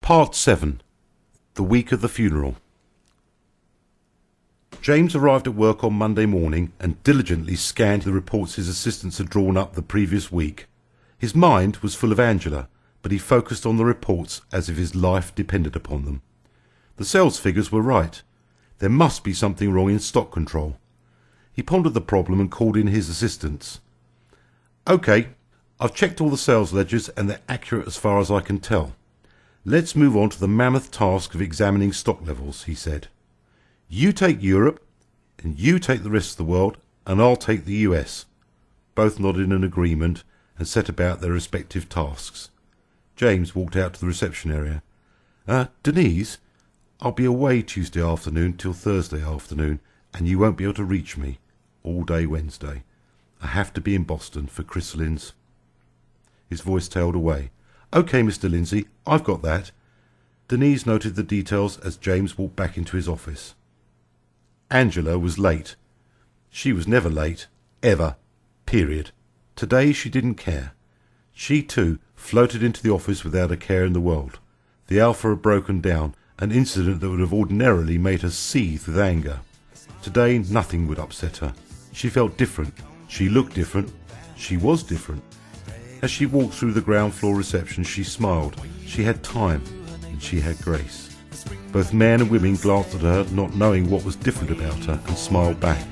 Part 7. The week of the funeral. James arrived at work on Monday morning and diligently scanned the reports his assistants had drawn up the previous week. His mind was full of Angela, but he focused on the reports as if his life depended upon them. The sales figures were right. There must be something wrong in stock control. He pondered the problem and called in his assistants. "OK, I've checked all the sales ledgers and they're accurate as far as I can tell. Let's move on to the mammoth task of examining stock levels," he said. "You take Europe, and you take the rest of the world, and I'll take the US." Both nodded in agreement and set about their respective tasks. James walked out to the reception area. Denise, I'll be away Tuesday afternoon till Thursday afternoon, and you won't be able to reach me all day Wednesday. I have to be in Boston for Chrysaline's." His voice tailed away. "OK, Mr. Lindsay, I've got that." Denise noted the details as James walked back into his office. Angela was late. She was never late, ever, period. Today she didn't care. She, too, floated into the office without a care in the world. The Alpha had broken down, an incident that would have ordinarily made her seethe with anger. Today nothing would upset her. She felt different. She looked different. She was different. As she walked through the ground floor reception, she smiled. She had time, and she had grace. Both men and women glanced at her, not knowing what was different about her, and smiled back.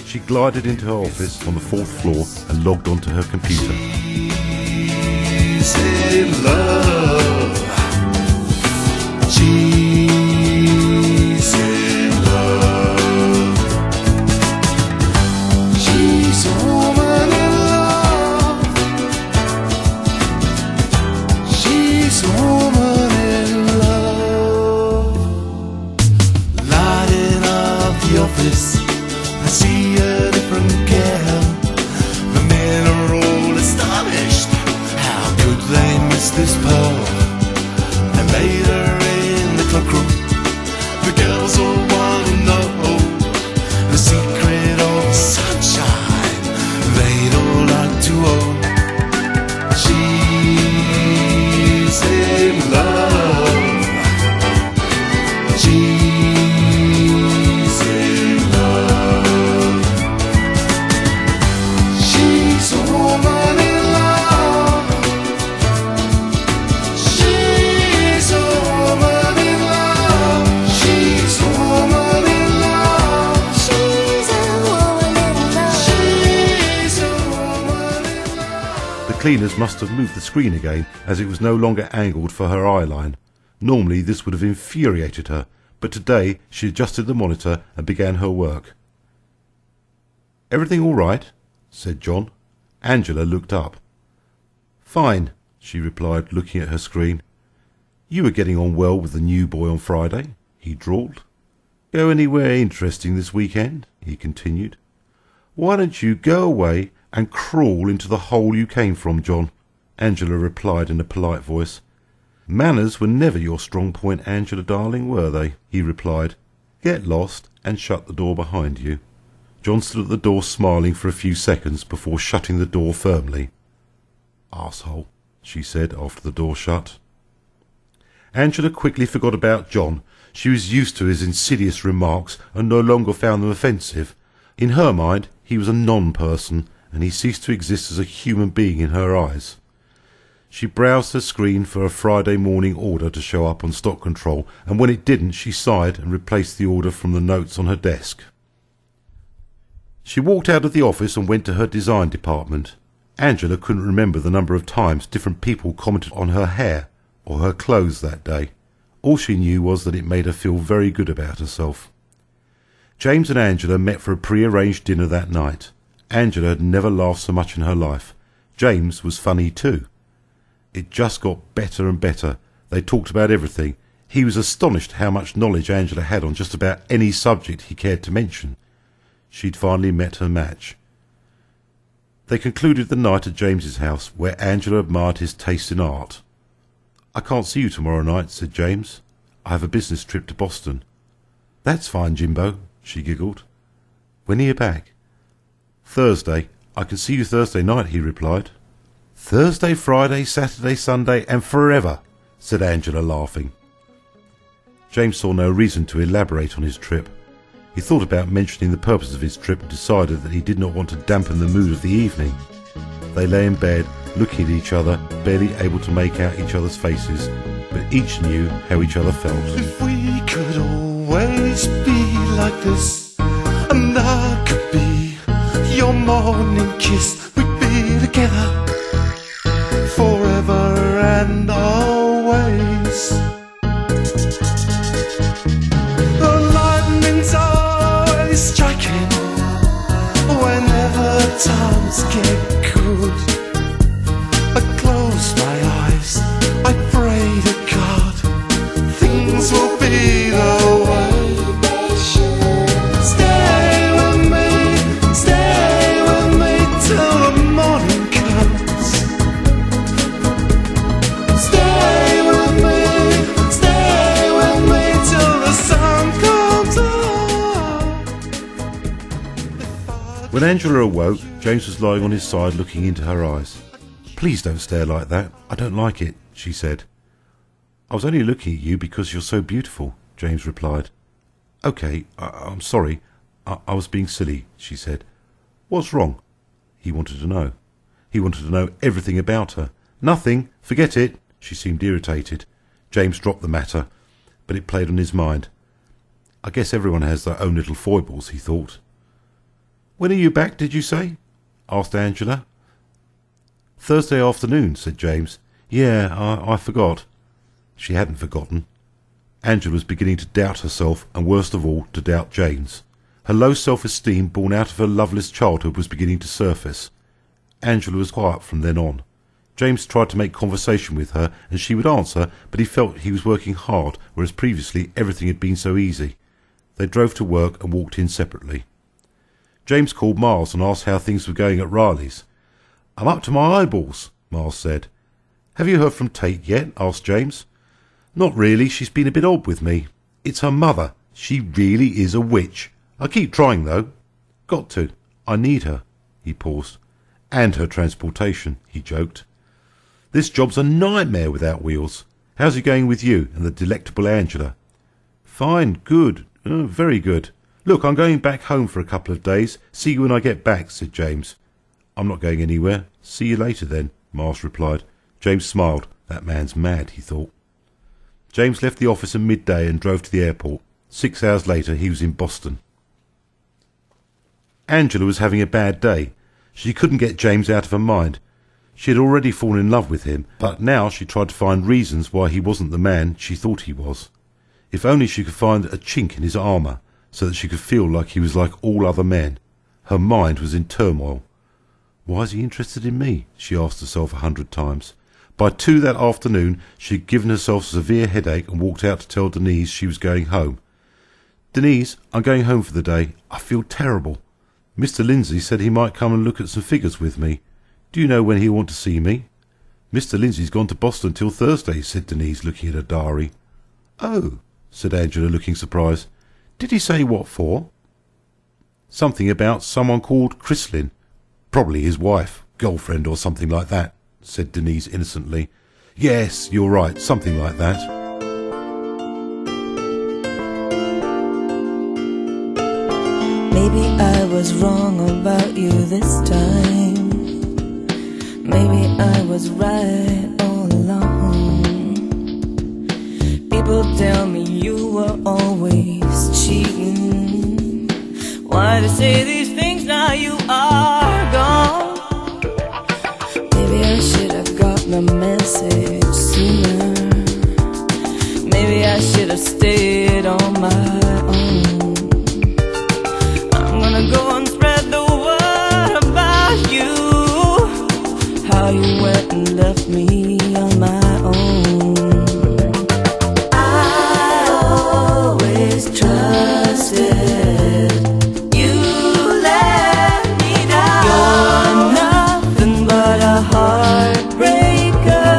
She glided into her office on the 4th floor and logged onto her computer. She's in love. She's in love. She's a woman in love. She's a woman in love. Lighting up the office, I see a different girl. The men are all astonished. How could they miss this pearl? And later in the cloakroom, the girls all want to know the secret of sunshine they'd all like to own. She's in love. She's in love. She's a woman in love. She's a woman in love. She's a woman in love. She's a woman in love. She's a woman in love. The cleaners must have moved the screen again, as it was no longer angled for her eye line. Normally this would have infuriated her, but today she adjusted the monitor and began her work. "Everything all right?" said John. Angela looked up. "Fine," she replied, looking at her screen. "You were getting on well with the new boy on Friday," he drawled. "Go anywhere interesting this weekend?" he continued. "Why don't you go away and crawl into the hole you came from, John?" Angela replied in a polite voice. "Manners were never your strong point, Angela darling, were they?" he replied. "Get lost and shut the door behind you." John stood at the door smiling for a few seconds before shutting the door firmly. "Arsehole," she said after the door shut. Angela quickly forgot about John. She was used to his insidious remarks and no longer found them offensive. In her mind he was a non-person, and he ceased to exist as a human being in her eyes. She browsed her screen for a Friday morning order to show up on stock control, and when it didn't she sighed and replaced the order from the notes on her desk. She walked out of the office and went to her design department. Angela couldn't remember the number of times different people commented on her hair or her clothes that day. All she knew was that it made her feel very good about herself. James and Angela met for a pre-arranged dinner that night. Angela had never laughed so much in her life. James was funny too. It just got better and better. They talked about everything. He was astonished how much knowledge Angela had on just about any subject he cared to mention. She'd finally met her match. They concluded the night at James's house, where Angela admired his taste in art. "I can't see you tomorrow night," said James. "I have a business trip to Boston." "That's fine, Jimbo," she giggled. "When are you back?" "Thursday. I can see you Thursday night," he replied. "Thursday, Friday, Saturday, Sunday, and forever," said Angela, laughing. James saw no reason to elaborate on his trip. He thought about mentioning the purpose of his trip and decided that he did not want to dampen the mood of the evening. They lay in bed, looking at each other, barely able to make out each other's faces, but each knew how each other felt. If we could always be like this, and I could be your morning kiss, we'd be together forever and always. The lightning's always striking whenever times get good. I close my eyes, I pray to God things will be the way they should. Stay with me till the morning comes. Stay with me till the sun comes up. When Angela awoke, James was lying on his side looking into her eyes. "Please don't stare like that. I don't like it," she said. "I was only looking at you because you're so beautiful," James replied. "Okay, I'm sorry. I was being silly," she said. "What's wrong?" He wanted to know. He wanted to know everything about her. "Nothing. Forget it." She seemed irritated. James dropped the matter, but it played on his mind. I guess everyone has their own little foibles, he thought. "When are you back, did you say?" asked Angela. "Thursday afternoon," said James. "Yeah, I forgot." She hadn't forgotten. Angela was beginning to doubt herself, and worst of all, to doubt James. Her low self-esteem, born out of her loveless childhood, was beginning to surface. Angela was quiet from then on. James tried to make conversation with her, and she would answer, but he felt he was working hard, whereas previously everything had been so easy. They drove to work and walked in separately. James called Miles and asked how things were going at Riley's. "I'm up to my eyeballs," Miles said. "Have you heard from Tate yet?" asked James. "Not really. She's been a bit odd with me. It's her mother. She really is a witch. I keep trying, though." "Got to. I need her." He paused. "And her transportation," he joked. "This job's a nightmare without wheels. How's it going with you and the delectable Angela?" "Fine. Good. Very good. Look, I'm going back home for a couple of days. See you when I get back," said James. "I'm not going anywhere. See you later then," Miles replied. James smiled. That man's mad, he thought. James left the office at midday and drove to the airport. 6 hours later he was in Boston. Angela was having a bad day. She couldn't get James out of her mind. She had already fallen in love with him, but now she tried to find reasons why he wasn't the man she thought he was. If only she could find a chink in his armour, so that she could feel like he was like all other men. Her mind was in turmoil. "Why is he interested in me?" she asked herself 100 times. By 2 that afternoon she had given herself a severe headache and walked out to tell Denise she was going home. "Denise, I'm going home for the day. I feel terrible. Mr. Lindsay said he might come and look at some figures with me. Do you know when he'll want to see me?" "Mr. Lindsay's gone to Boston till Thursday," said Denise, looking at her diary. "Oh," said Angela, looking surprised. "Did he say what for?" "Something about someone called Chrislyn. Probably his wife, girlfriend or something like that," said Denise innocently. "Yes, you're right, something like that." Maybe I was wrong about you this time. Maybe I was right all along. People tell me you were always cheating. Why to say these things now you are gone? Maybe I should have got the message sooner. Maybe I should have stayed on my own. I'm gonna go and spread the word about you, how you went and left me on my own. I always trusted you, let me down. You're nothing but a heartbreaker.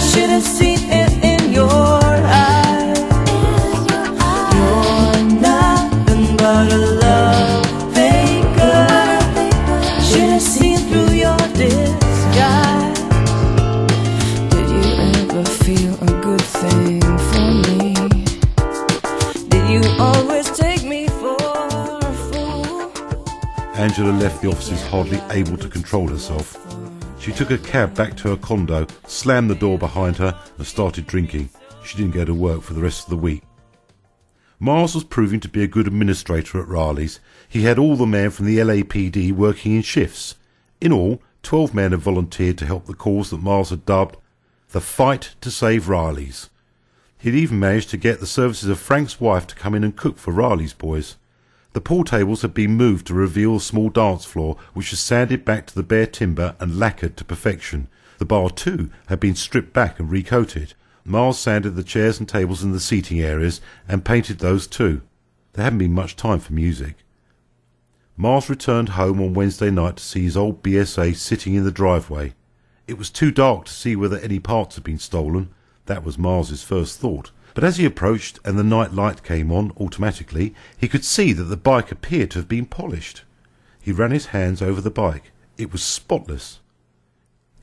Should have seen it in your eyes. You're nothing but a love faker. Should have seen through your disguise. Did you ever ever feel a good thing for me? Did you always take me for a fool? Angela left the offices hardly able to control herself. She took a cab back to her condo, slammed the door behind her and started drinking. She didn't go to work for the rest of the week. Miles was proving to be a good administrator at Raleigh's. He had all the men from the LAPD working in shifts. In all, 12 men had volunteered to help the cause that Miles had dubbed the Fight to Save Raleigh's. He'd even managed to get the services of Frank's wife to come in and cook for Raleigh's boys. The pool tables had been moved to reveal a small dance floor, which was sanded back to the bare timber and lacquered to perfection. The bar, too, had been stripped back and recoated. Miles sanded the chairs and tables in the seating areas and painted those too. There hadn't been much time for music. Miles returned home on Wednesday night to see his old BSA sitting in the driveway. It was too dark to see whether any parts had been stolen. That was Miles's first thought. But as he approached and the night light came on automatically, he could see that the bike appeared to have been polished. He ran his hands over the bike. It was spotless.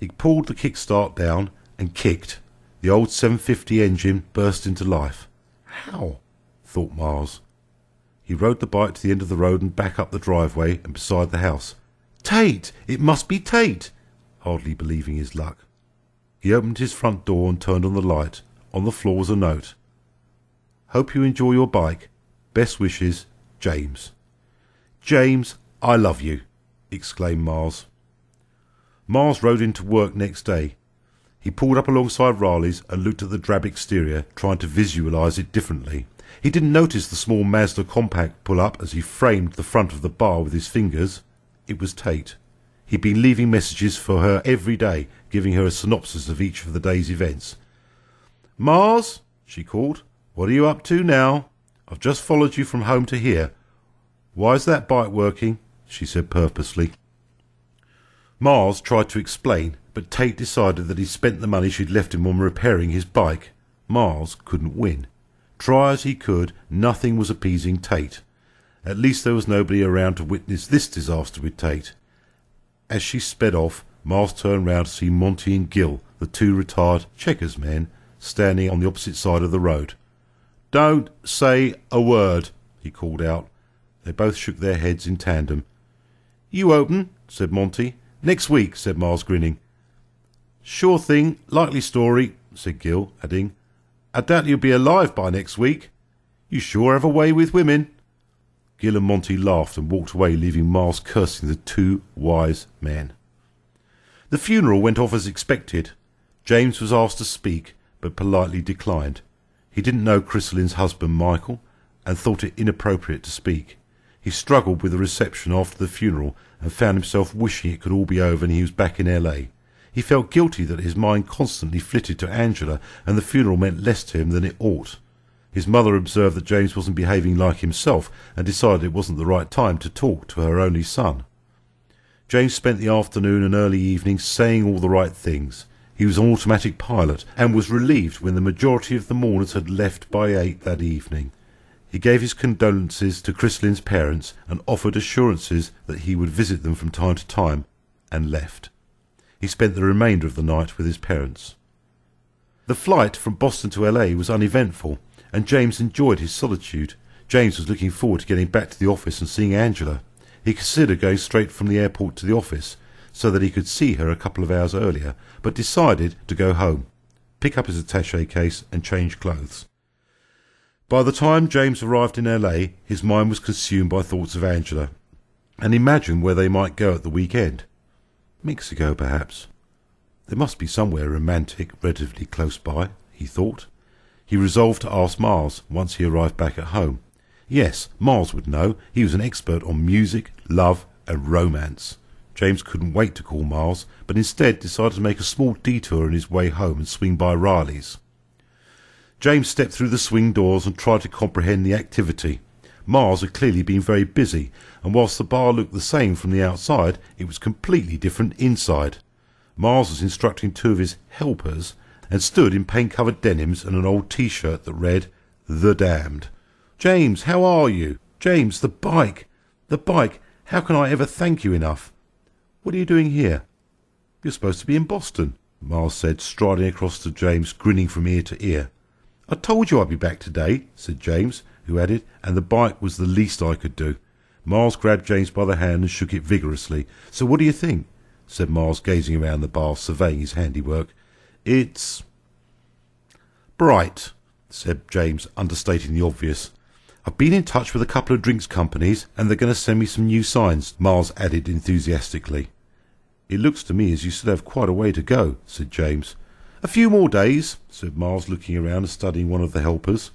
He pulled the kickstart down and kicked. The old 750 engine burst into life. How? Thought Miles. He rode the bike to the end of the road and back up the driveway and beside the house. Tate! It must be Tate! Hardly believing his luck. He opened his front door and turned on the light. On the floor was a note. Hope you enjoy your bike. Best wishes, James. James, I love you, exclaimed Miles. Miles rode into work next day. He pulled up alongside Raleigh's and looked at the drab exterior, trying to visualise it differently. He didn't notice the small Mazda compact pull up as he framed the front of the bar with his fingers. It was Tate. He'd been leaving messages for her every day, giving her a synopsis of each of the day's events. Mars, she called, what are you up to now? I've just followed you from home to here. Why is that bike working? She said purposely. Mars tried to explain, but Tate decided that he'd spent the money she'd left him on repairing his bike. Mars couldn't win. Try as he could, nothing was appeasing Tate. At least there was nobody around to witness this disaster with Tate. As she sped off, Mars turned round to see Monty and Gill, the two retired Checkers men, standing on the opposite side of the road. Don't say a word, he called out. They both shook their heads in tandem. You open, said Monty. Next week, said Mars, grinning. Sure thing, likely story, said Gill, adding, I doubt you'll be alive by next week. You sure have a way with women. Gill and Monty laughed and walked away, leaving Mars cursing the two wise men. The funeral went off as expected. James was asked to speak, but politely declined. He didn't know Chrysaline's husband, Michael, and thought it inappropriate to speak. He struggled with the reception after the funeral and found himself wishing it could all be over and he was back in LA. He felt guilty that his mind constantly flitted to Angela and the funeral meant less to him than it ought. His mother observed that James wasn't behaving like himself and decided it wasn't the right time to talk to her only son. James spent the afternoon and early evening saying all the right things. He was an automatic pilot and was relieved when the majority of the mourners had left by 8 that evening. He gave his condolences to Chrysaline's parents and offered assurances that he would visit them from time to time, and left. He spent the remainder of the night with his parents. The flight from Boston to LA was uneventful, and James enjoyed his solitude. James was looking forward to getting back to the office and seeing Angela. He considered going straight from the airport to the office, so that he could see her a couple of hours earlier, but decided to go home, pick up his attaché case and change clothes. By the time James arrived in LA, his mind was consumed by thoughts of Angela, and imagined where they might go at the weekend. Mexico, perhaps. There must be somewhere romantic relatively close by, he thought. He resolved to ask Mars once he arrived back at home. Yes, Mars would know. He was an expert on music, love and romance. James couldn't wait to call Mars, but instead decided to make a small detour on his way home and swing by Raleigh's. James stepped through the swing doors and tried to comprehend the activity. Mars had clearly been very busy, and whilst the bar looked the same from the outside, it was completely different inside. Mars was instructing two of his helpers, and stood in paint-covered denims and an old T-shirt that read, The Damned. James, how are you? James, the bike! The bike! How can I ever thank you enough? What are you doing here? You're supposed to be in Boston. Miles said, striding across to James, grinning from ear to ear. I told you I'd be back today, said James, who added, and the bite was the least I could do. Miles grabbed James by the hand and shook it vigorously. So what do you think? Said Miles, gazing around the bar, surveying his handiwork. It's bright, said James, understating the obvious. I've been in touch with a couple of drinks companies, and they're going to send me some new signs, Miles added enthusiastically. It looks to me as you still have quite a way to go, said James. A few more days, said Miles, looking around and studying one of the helpers.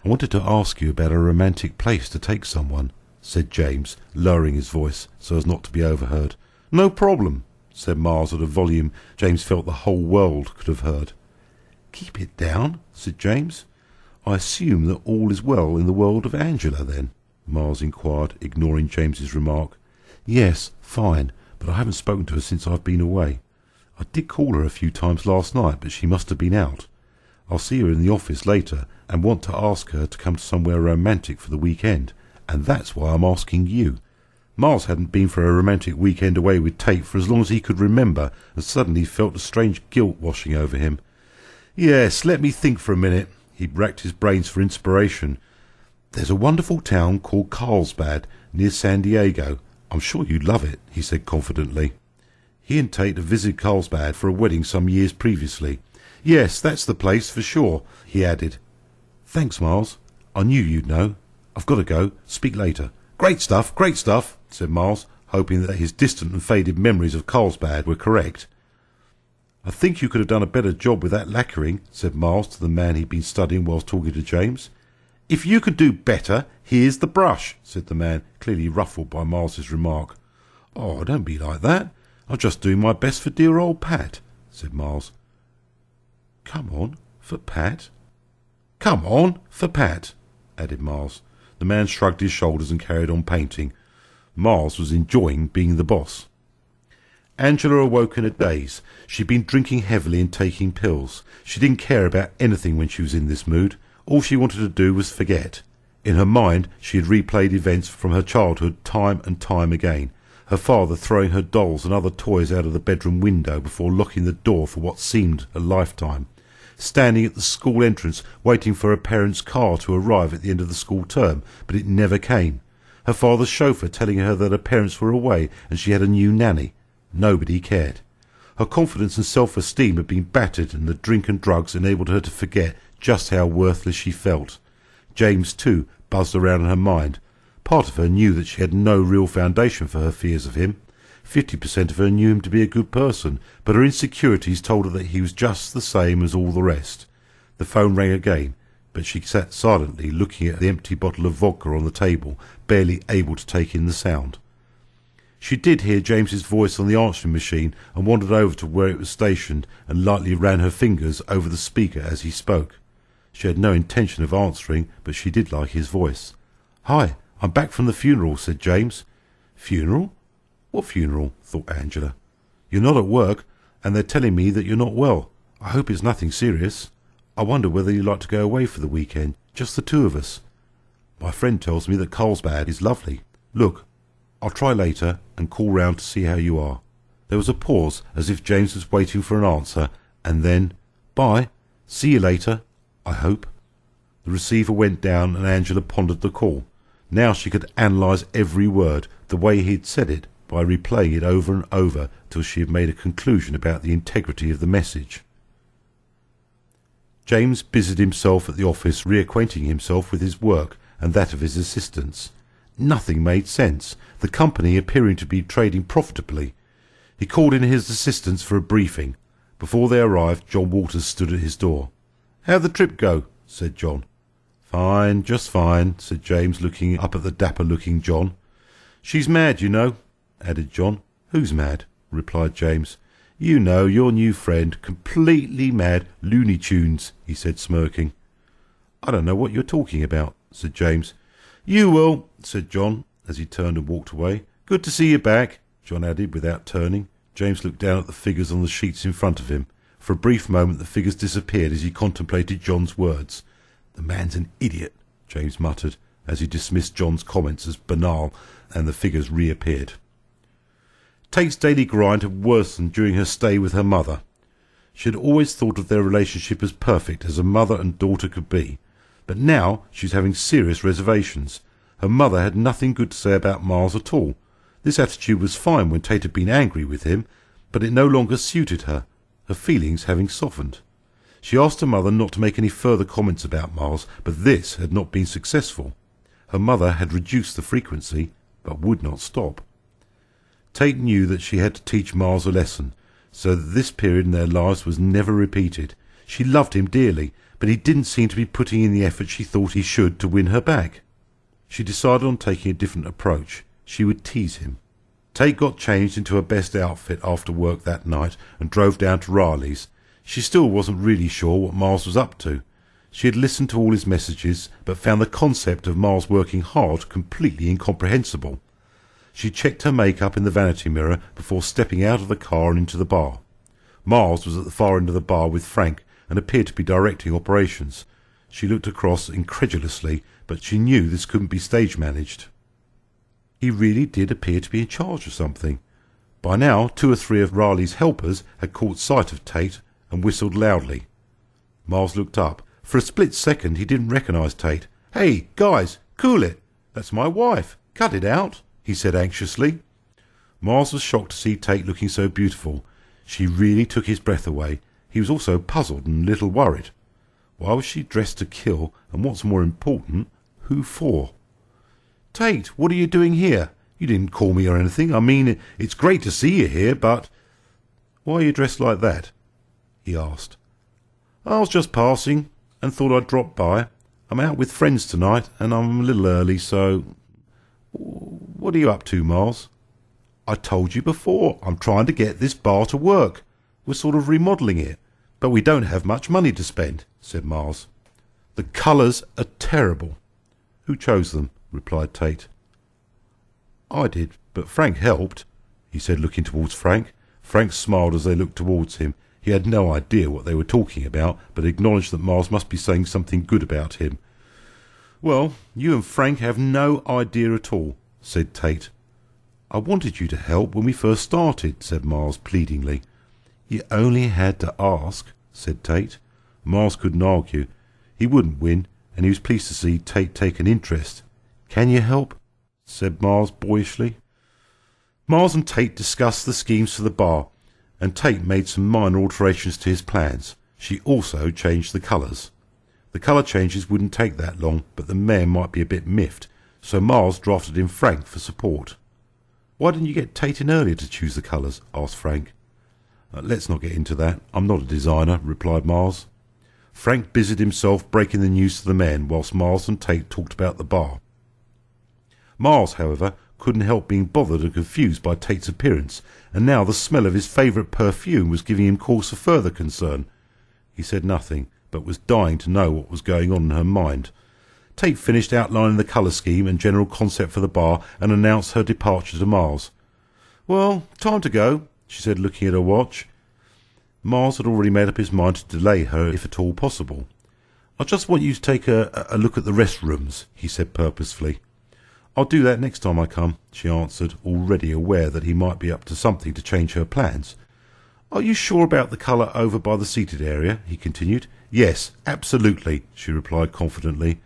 I wanted to ask you about a romantic place to take someone, said James, lowering his voice so as not to be overheard. No problem, said Miles at a volume James felt the whole world could have heard. Keep it down, said James. I assume that all is well in the world of Angela, then? Miles inquired, ignoring James's remark. Yes, fine, but I haven't spoken to her since I've been away. I did call her a few times last night, but she must have been out. I'll see her in the office later and want to ask her to come to somewhere romantic for the weekend, and that's why I'm asking you. Miles hadn't been for a romantic weekend away with Tate for as long as he could remember, and suddenly felt a strange guilt washing over him. Yes, let me think for a minute. He racked his brains for inspiration. There's a wonderful town called Carlsbad, near San Diego. I'm sure you'd love it, he said confidently. He and Tate had visited Carlsbad for a wedding some years previously. Yes, that's the place for sure, he added. Thanks, Miles. I knew you'd know. I've got to go. Speak later. Great stuff, said Miles, hoping that his distant and faded memories of Carlsbad were correct. I think you could have done a better job with that lacquering, said Miles to the man he'd been studying whilst talking to James. If you could do better, here's the brush, said the man, clearly ruffled by Miles's remark. Oh, don't be like that. I'm just doing my best for dear old Pat, said Miles. Come on, for Pat? Come on, for Pat, added Miles. The man shrugged his shoulders and carried on painting. Miles was enjoying being the boss. Angela awoke in a daze. She'd been drinking heavily and taking pills. She didn't care about anything when she was in this mood. All she wanted to do was forget. In her mind she had replayed events from her childhood time and time again. Her father throwing her dolls and other toys out of the bedroom window before locking the door for what seemed a lifetime. Standing at the school entrance waiting for her parents' car to arrive at the end of the school term, but it never came. Her father's chauffeur telling her that her parents were away and she had a new nanny. Nobody cared. Her confidence and self-esteem had been battered, and the drink and drugs enabled her to forget just how worthless she felt. James, too, buzzed around in her mind. Part of her knew that she had no real foundation for her fears of him. 50% of her knew him to be a good person, but her insecurities told her that he was just the same as all the rest. The phone rang again, but she sat silently looking at the empty bottle of vodka on the table, barely able to take in the sound. She did hear James's voice on the answering machine and wandered over to where it was stationed and lightly ran her fingers over the speaker as he spoke. She had no intention of answering, but she did like his voice. "Hi, I'm back from the funeral," said James. "Funeral? What funeral?" thought Angela. "You're not at work, and they're telling me that you're not well. I hope it's nothing serious. I wonder whether you'd like to go away for the weekend, just the two of us. My friend tells me that Carlsbad is lovely. Look, I'll try later and call round to see how you are." There was a pause, as if James was waiting for an answer, and then, "Bye. See you later, I hope." The receiver went down and Angela pondered the call. Now she could analyse every word, the way he had said it, by replaying it over and over till she had made a conclusion about the integrity of the message. James busied himself at the office reacquainting himself with his work and that of his assistants. Nothing made sense, the company appearing to be trading profitably. He called in his assistants for a briefing. Before they arrived, John Walters stood at his door. "How'd the trip go?" said John. "Fine, just fine," said James, looking up at the dapper-looking John. "She's mad, you know," added John. "Who's mad?" replied James. "You know, your new friend, completely mad, Looney Tunes," he said, smirking. "I don't know what you're talking about," said James. "You will," said John, as he turned and walked away. "Good to see you back," John added, without turning. James looked down at the figures on the sheets in front of him. For a brief moment the figures disappeared as he contemplated John's words. "The man's an idiot," James muttered, as he dismissed John's comments as banal, and the figures reappeared. Tate's daily grind had worsened during her stay with her mother. She had always thought of their relationship as perfect as a mother and daughter could be, but now she was having serious reservations. Her mother had nothing good to say about Miles at all. This attitude was fine when Tate had been angry with him, but it no longer suited her, her feelings having softened. She asked her mother not to make any further comments about Miles, but this had not been successful. Her mother had reduced the frequency, but would not stop. Tate knew that she had to teach Miles a lesson, so that this period in their lives was never repeated. She loved him dearly, but he didn't seem to be putting in the effort she thought he should to win her back. She decided on taking a different approach. She would tease him. Tate got changed into her best outfit after work that night and drove down to Riley's. She still wasn't really sure what Miles was up to. She had listened to all his messages, but found the concept of Miles working hard completely incomprehensible. She checked her makeup in the vanity mirror before stepping out of the car and into the bar. Miles was at the far end of the bar with Frank and appeared to be directing operations. She looked across incredulously, but she knew this couldn't be stage managed. He really did appear to be in charge of something. By now 2 or 3 of Riley's helpers had caught sight of Tate and whistled loudly. Miles looked up. For a split second he didn't recognise Tate. "Hey, guys, cool it. That's my wife. Cut it out," he said anxiously. Miles was shocked to see Tate looking so beautiful. She really took his breath away. He was also puzzled and a little worried. Why was she dressed to kill, and what's more important, who for? "Tate, what are you doing here? You didn't call me or anything. I mean, it's great to see you here, but—" "Why are you dressed like that?" he asked. "I was just passing and thought I'd drop by. I'm out with friends tonight and I'm a little early, so—" "What are you up to, Miles?" "I told you before, I'm trying to get this bar to work. We're sort of remodelling it, but we don't have much money to spend," said Miles. "The colours are terrible." "Who chose them?" replied Tate. "I did, but Frank helped," he said, looking towards Frank. Frank smiled as they looked towards him. He had no idea what they were talking about, but acknowledged that Miles must be saying something good about him. "Well, you and Frank have no idea at all," said Tate. "I wanted you to help when we first started," said Miles pleadingly. "You only had to ask," said Tate. Miles couldn't argue. He wouldn't win, and he was pleased to see Tate take an interest. "Can you help?" said Miles boyishly. Miles and Tate discussed the schemes for the bar, and Tate made some minor alterations to his plans. She also changed the colours. The colour changes wouldn't take that long, but the men might be a bit miffed, so Miles drafted in Frank for support. "Why didn't you get Tate in earlier to choose the colours?" asked Frank. "Let's not get into that. I'm not a designer," replied Miles. Frank busied himself breaking the news to the men, whilst Miles and Tate talked about the bar. Miles, however, couldn't help being bothered and confused by Tate's appearance, and now the smell of his favourite perfume was giving him cause for further concern. He said nothing, but was dying to know what was going on in her mind. Tate finished outlining the colour scheme and general concept for the bar and announced her departure to Miles. "Well, time to go," she said, looking at her watch. Miles had already made up his mind to delay her if at all possible. "I just want you to take a look at the restrooms," he said purposefully. "I'll do that next time I come," she answered, already aware that he might be up to something to change her plans. "Are you sure about the colour over by the seated area?" he continued. "Yes, absolutely," she replied confidently.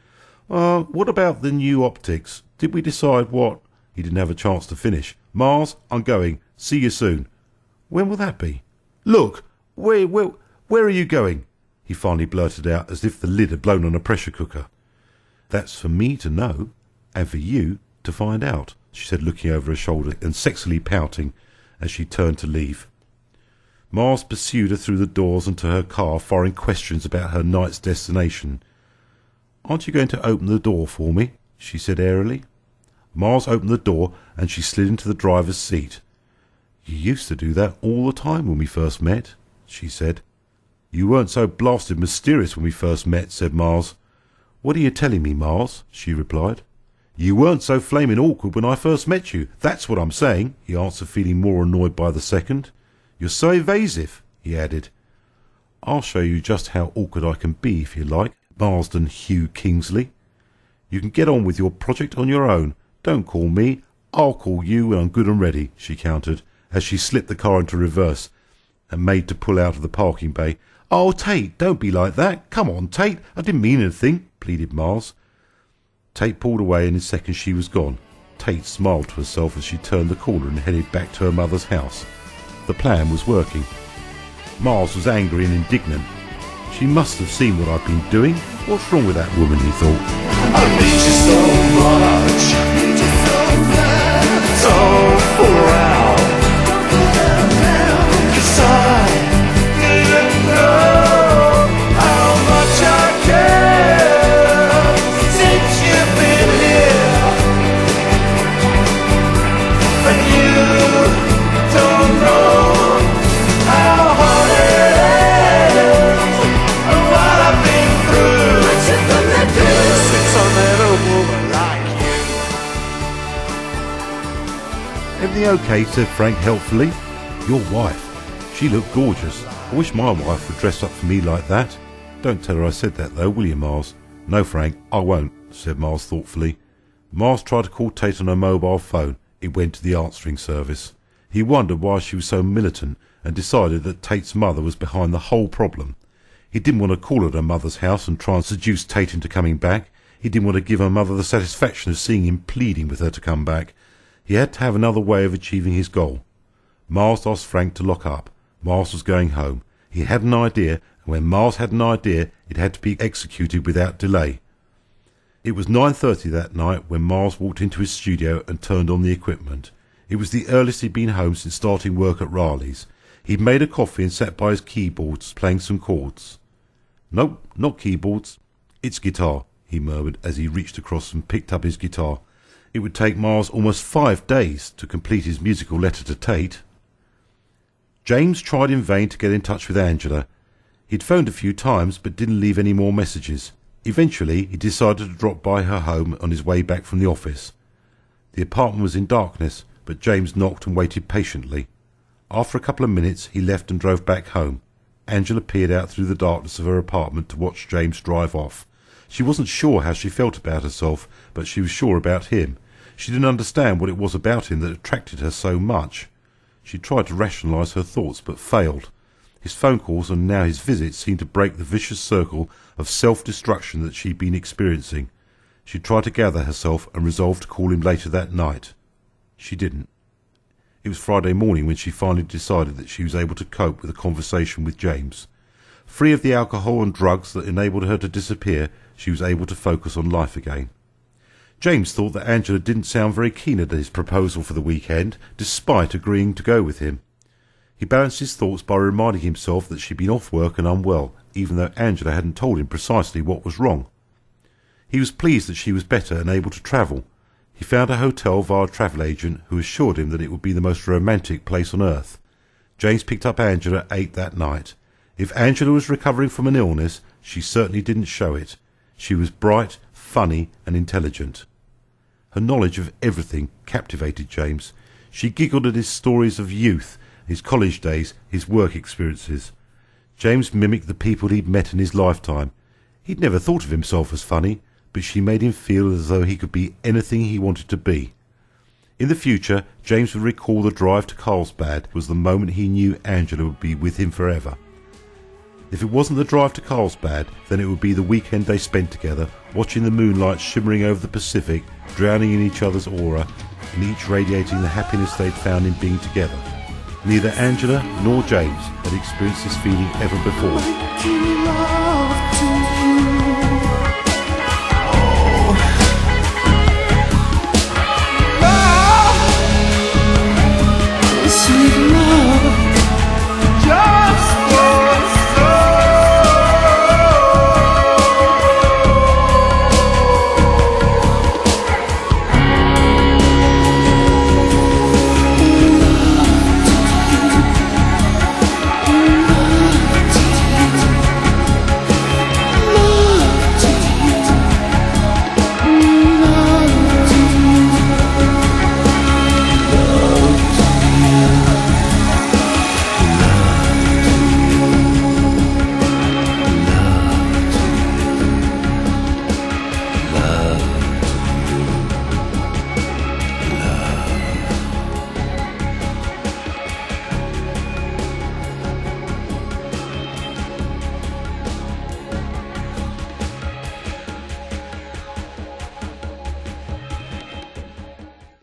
What about the new optics? Did we decide what—" He didn't have a chance to finish. "Miles, I'm going. See you soon." "When will that be?" "Look, where are you going?" he finally blurted out, as if the lid had blown on a pressure cooker. "That's for me to know, and for you to find out," she said, looking over her shoulder and sexily pouting as she turned to leave. Miles pursued her through the doors and to her car, firing questions about her night's destination. "Aren't you going to open the door for me?" she said airily. Miles opened the door and she slid into the driver's seat. "You used to do that all the time when we first met," she said. "You weren't so blasted mysterious when we first met," said Miles. "What are you telling me, Miles?" she replied. "You weren't so flaming awkward when I first met you, that's what I'm saying," he answered, feeling more annoyed by the second. "You're so evasive," he added. "I'll show you just how awkward I can be if you like, Marsden Hugh Kingsley. You can get on with your project on your own. Don't call me. I'll call you when I'm good and ready," she countered, as she slipped the car into reverse, and made to pull out of the parking bay. "Oh, Tate, don't be like that. Come on, Tate. I didn't mean anything," pleaded Miles. Tate pulled away, and in seconds she was gone. Tate smiled to herself as she turned the corner and headed back to her mother's house. The plan was working. Miles was angry and indignant. She must have seen what I'd been doing. What's wrong with that woman, he thought. I need you so much. Don't fool around. 'Cause I didn't know how much I care since you've been here. And you don't know how hard it is and what I've been through. What you gonna do? Since I met a woman like you. "Everything okay?" said Frank helpfully. "Your wife. She looked gorgeous. I wish my wife would dress up for me like that." "Don't tell her I said that though, will you, Miles?" "No, Frank, I won't," said Miles thoughtfully. Miles tried to call Tate on her mobile phone. It went to the answering service. He wondered why she was so militant and decided that Tate's mother was behind the whole problem. He didn't want to call at her mother's house and try and seduce Tate into coming back. He didn't want to give her mother the satisfaction of seeing him pleading with her to come back. He had to have another way of achieving his goal. Miles asked Frank to lock up. Miles was going home. He had an idea, and when Miles had an idea, it had to be executed without delay. It was 9:30 that night when Miles walked into his studio and turned on the equipment. It was the earliest he'd been home since starting work at Riley's. He'd made a coffee and sat by his keyboards, playing some chords. "Nope, not keyboards. It's guitar," he murmured as he reached across and picked up his guitar. It would take Miles almost 5 days to complete his musical letter to Tate. James tried in vain to get in touch with Angela. He'd phoned a few times but didn't leave any more messages. Eventually he decided to drop by her home on his way back from the office. The apartment was in darkness, but James knocked and waited patiently. After a couple of minutes he left and drove back home. Angela peered out through the darkness of her apartment to watch James drive off. She wasn't sure how she felt about herself, but she was sure about him. She didn't understand what it was about him that attracted her so much. She tried to rationalise her thoughts, but failed. His phone calls and now his visits seemed to break the vicious circle of self-destruction that she'd been experiencing. She tried to gather herself and resolved to call him later that night. She didn't. It was Friday morning when she finally decided that she was able to cope with a conversation with James. Free of the alcohol and drugs that enabled her to disappear, she was able to focus on life again. James thought that Angela didn't sound very keen at his proposal for the weekend, despite agreeing to go with him. He balanced his thoughts by reminding himself that she'd been off work and unwell, even though Angela hadn't told him precisely what was wrong. He was pleased that she was better and able to travel. He found a hotel via a travel agent who assured him that it would be the most romantic place on earth. James picked up Angela at 8 that night. If Angela was recovering from an illness, she certainly didn't show it. She was bright, funny and intelligent. Her knowledge of everything captivated James. She giggled at his stories of youth, his college days, his work experiences. James mimicked the people he'd met in his lifetime. He'd never thought of himself as funny, but she made him feel as though he could be anything he wanted to be. In the future, James would recall the drive to Carlsbad was the moment he knew Angela would be with him forever. If it wasn't the drive to Carlsbad, then it would be the weekend they spent together, watching the moonlight shimmering over the Pacific, drowning in each other's aura, and each radiating the happiness they'd found in being together. Neither Angela nor James had experienced this feeling ever before.